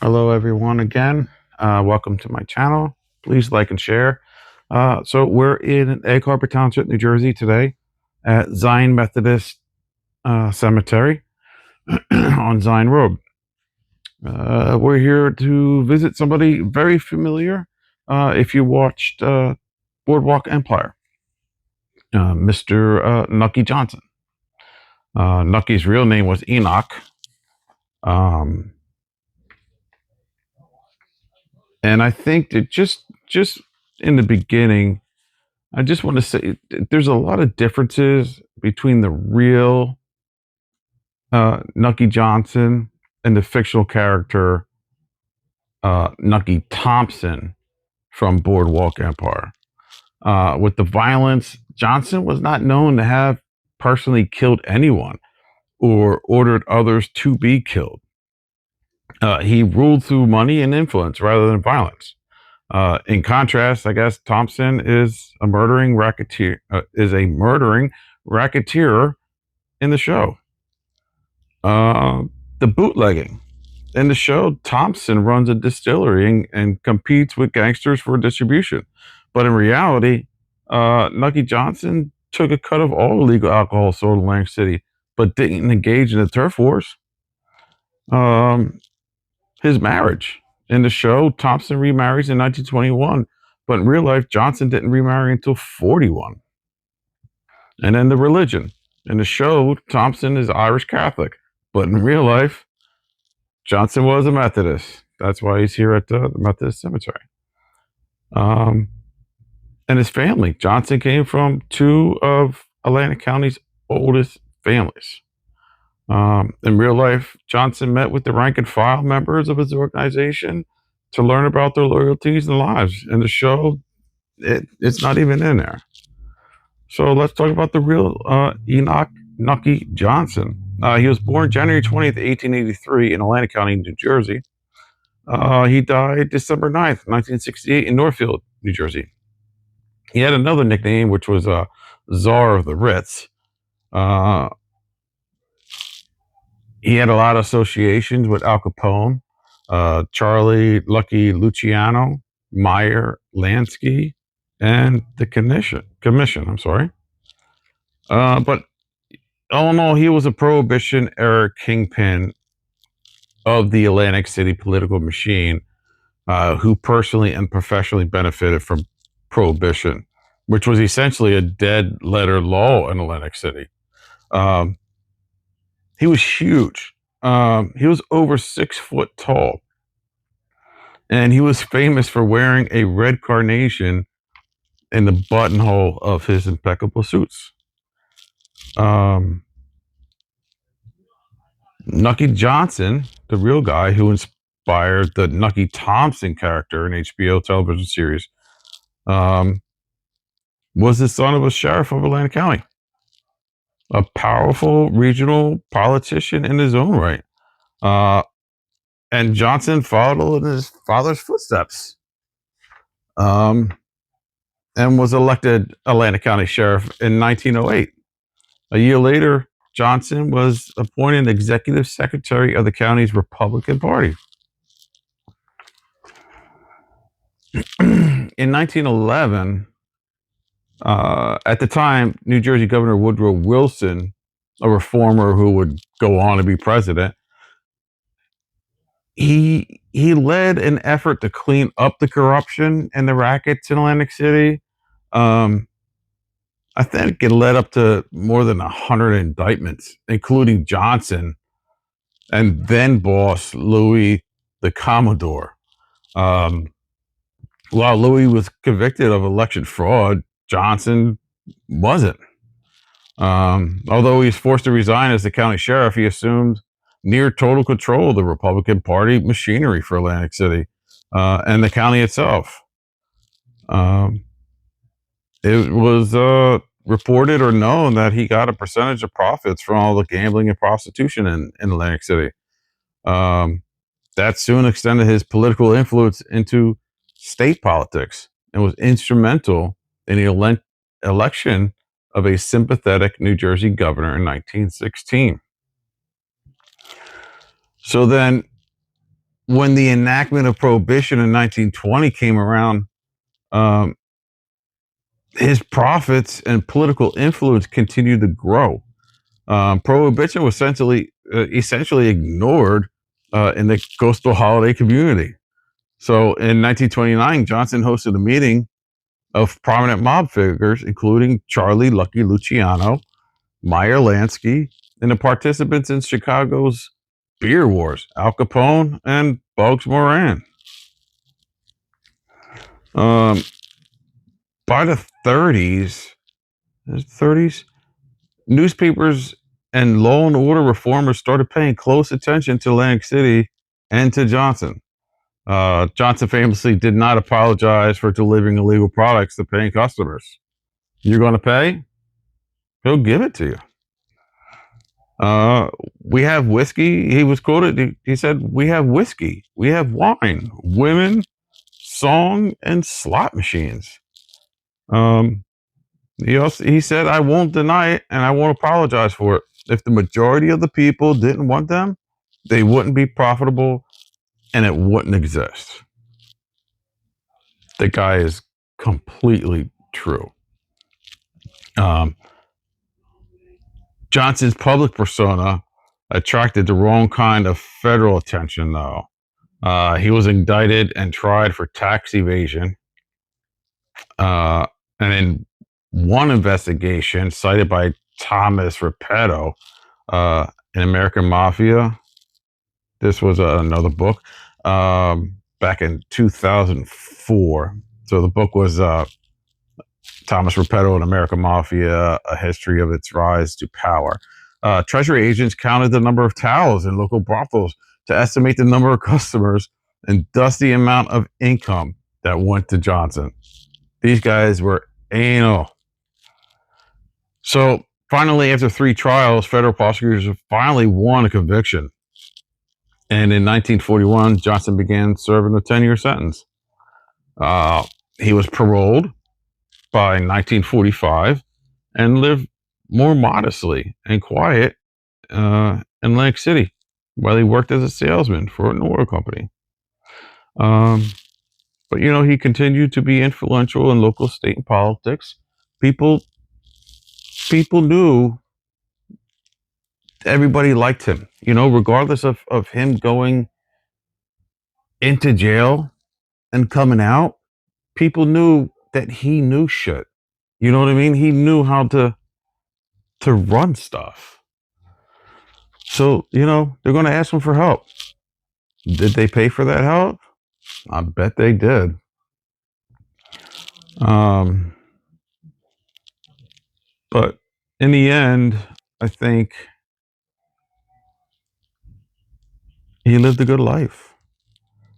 Hello, everyone, again. Welcome to my channel. Please like and share. So, we're in Egg Harbor Township, New Jersey today at Zion Methodist Cemetery on Zion Road. We're here to visit somebody very familiar. If you watched Boardwalk Empire, Mr. Nucky Johnson. Nucky's real name was Enoch. Um, and I think that just in the beginning, I just want to say there's a lot of differences between the real Nucky Johnson and the fictional character Nucky Thompson from Boardwalk Empire. With the violence, Johnson was not known to have personally killed anyone or ordered others to be killed. He ruled through money and influence rather than violence. In contrast, I guess Thompson is a murdering racketeer. In the show. Uh, the bootlegging. In the show, Thompson runs a distillery and competes with gangsters for distribution. But in reality, Nucky Johnson took a cut of all illegal alcohol sold in Atlantic City, but didn't engage in the turf wars. His marriage. In the show, Thompson remarries in 1921, but in real life, Johnson didn't remarry until 41. And then the religion. In the show, Thompson is Irish Catholic, but in real life, Johnson was a Methodist. That's why he's here at the Methodist Cemetery. And his family. Johnson came from two of Atlantic County's oldest families. In real life, Johnson met with the rank and file members of his organization to learn about their loyalties and lives. In the show, it's not even in there. So let's talk about the real Enoch Nucky Johnson. He was born January 20th, 1883 in Atlantic County, New Jersey. He died December 9th, 1968 in Northfield, New Jersey. He had another nickname, which was Czar of the Ritz. He had a lot of associations with Al Capone, Charlie Lucky Luciano, Meyer Lansky, and the Commission. I'm sorry. But all in all, he was a Prohibition era kingpin of the Atlantic City political machine, who personally and professionally benefited from Prohibition, which was essentially a dead letter law in Atlantic City. He was huge. He was over 6 foot tall, and he was famous for wearing a red carnation in the buttonhole of his impeccable suits. Nucky Johnson, the real guy who inspired the Nucky Thompson character in HBO television series, was the son of a sheriff of Atlantic County, a powerful regional politician in his own right. And Johnson followed in his father's footsteps, and was elected Atlantic County Sheriff in 1908. A year later, Johnson was appointed executive secretary of the county's Republican Party. In 1911, at the time, New Jersey Governor Woodrow Wilson, a reformer who would go on to be president, he led an effort to clean up the corruption and the rackets in Atlantic City. I think it led up to more than 100 indictments, including Johnson and then boss Louis the Commodore. While Louis was convicted of election fraud, Johnson wasn't. Although he was forced to resign as the county sheriff, he assumed near total control of the Republican Party machinery for Atlantic City and the county itself. It was reported or known that he got a percentage of profits from all the gambling and prostitution in Atlantic City. That soon extended his political influence into state politics and was instrumental in the election of a sympathetic New Jersey governor in 1916. So then, when the enactment of prohibition in 1920 came around, um, his profits and political influence continued to grow. Prohibition was essentially ignored in the coastal holiday community. So in 1929, Johnson hosted a meeting of prominent mob figures, including Charlie Lucky Luciano, Meyer Lansky, and the participants in Chicago's beer wars, Al Capone and Bugs Moran. Um, by the 30s, newspapers and law and order reformers started paying close attention to Atlantic City and to Johnson. Johnson famously did not apologize for delivering illegal products to paying customers. You're going to pay? He'll give it to you. We have whiskey. He was quoted. He said, "We have whiskey. We have wine, women, song, and slot machines." Um, he said, "I won't deny it, and I won't apologize for it. If the majority of the people didn't want them, they wouldn't be profitable, and it wouldn't exist." The guy is completely true. Um, Johnson's public persona attracted the wrong kind of federal attention, though. He was indicted and tried for tax evasion. Uh, and in one investigation cited by Thomas Repetto, in American Mafia, this was another book, back in 2004. So the book was Thomas Repetto and American Mafia, A History of Its Rise to Power. Treasury agents counted the number of towels in local brothels to estimate the number of customers and thus the amount of income that went to Johnson. These guys were anal. So finally, after 3 trials, federal prosecutors finally won a conviction. And in 1941, Johnson began serving a 10-year sentence. He was paroled by 1945 and lived more modestly and quiet in Atlantic City while he worked as a salesman for an oil company. But he continued to be influential in local, state, and politics. People knew everybody liked him. Regardless of him going into jail and coming out, people knew that he knew shit. You know what I mean? He knew how to run stuff. So, they're going to ask him for help. Did they pay for that help? I bet they did. But in the end, I think he lived a good life.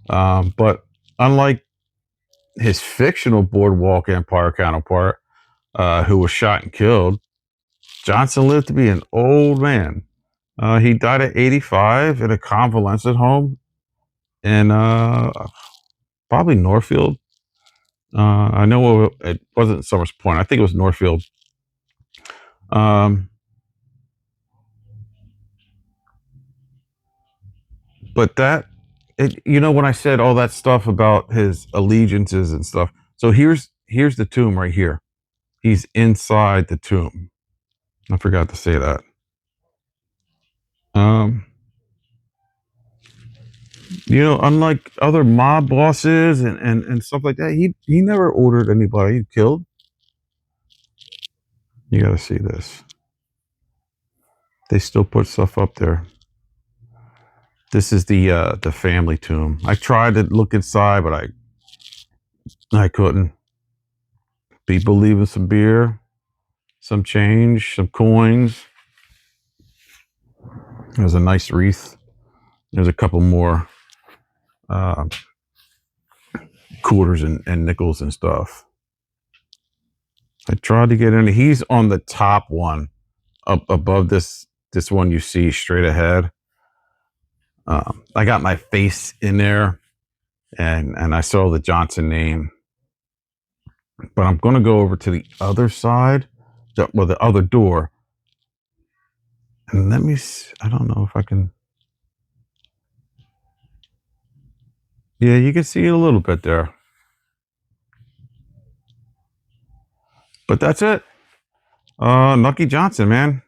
But unlike his fictional Boardwalk Empire counterpart, who was shot and killed, Johnson lived to be an old man. He died at 85 in a convalescent home in probably Northfield. I know it wasn't Summers Point. I think it was Northfield. But when I said all that stuff about his allegiances and stuff, so here's the tomb right here. He's inside the tomb. I forgot to say that. Unlike other mob bosses and stuff like that, he never ordered anybody killed. You got to see this. They still put stuff up there. This is the family tomb. I tried to look inside, but I couldn't. People leaving some beer, some change, some coins. There's a nice wreath. There's a couple more quarters and nickels and stuff. I tried to get in. He's on the top one, up above this one you see straight ahead. I got my face in there, and I saw the Johnson name. But I'm going to go over to the other side, the other door. And let me see. I don't know if I can. Yeah, you can see it a little bit there. But that's it. Nucky Johnson, man.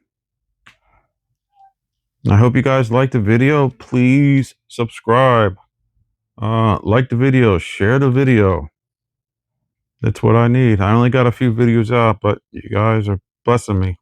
I hope you guys liked the video. Please subscribe. Like the video, share the video. That's what I need. I only got a few videos out, but you guys are blessing me.